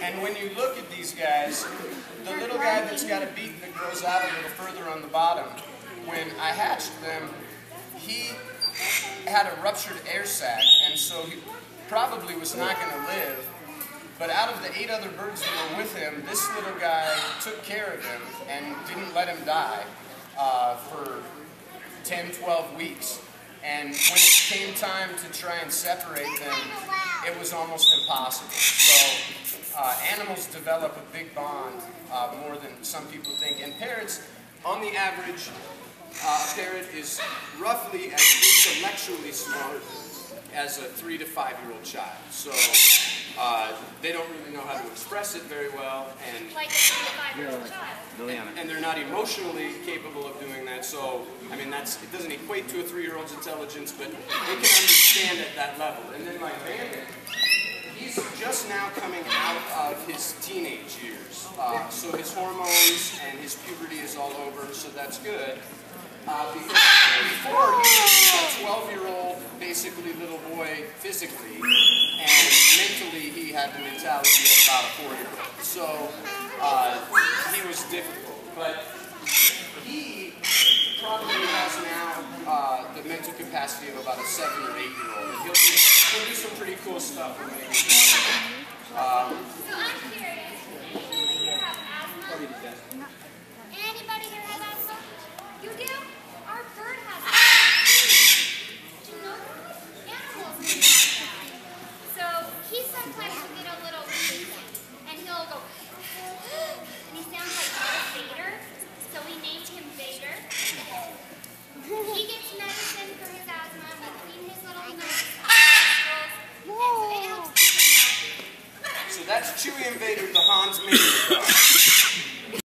And when you look at these guys, the little guy that's got a beak that grows out a little further on the bottom, when I hatched them, he had a ruptured air sac, and so he probably was not going to live. But out of the 8 other birds that were with him, this little guy took care of him and didn't let him die for 10, 12 weeks. And when it came time to try and separate them, it was almost impossible. So animals develop a big bond more than some people think. And parrots, on the average, a parrot is roughly as intellectually smart as a 3 to 5-year-old child. So they don't really know how to express it very well, and like a 3 to 5-year-old child. And they're not emotionally capable of doing that. So I mean, it doesn't equate to a 3-year-old's intelligence, but they can understand at that level. And then like Bandit, he's just now coming out of his teenage years, so his hormones and his puberty is all over, so that's good. Before, he was a 12-year-old, basically little boy physically, and mentally he had the mentality of about a 4-year-old. So he was difficult, but he probably has now the mental capacity of about a 7 or 8-year-old, and he'll do some pretty cool stuff when he was young. So I'm curious, anybody here have asthma? Anybody here has asthma? You do? Our bird has asthma. Do you know that? Animals do that. So he sometimes will get a little wheezy, and he'll go, and he sounds like Darth Vader, so we named him Vader. He gets medicine for his asthma, we clean his little nose, and so it helps keep him healthy. So that's Chewy and Vader, the hahns mating dog.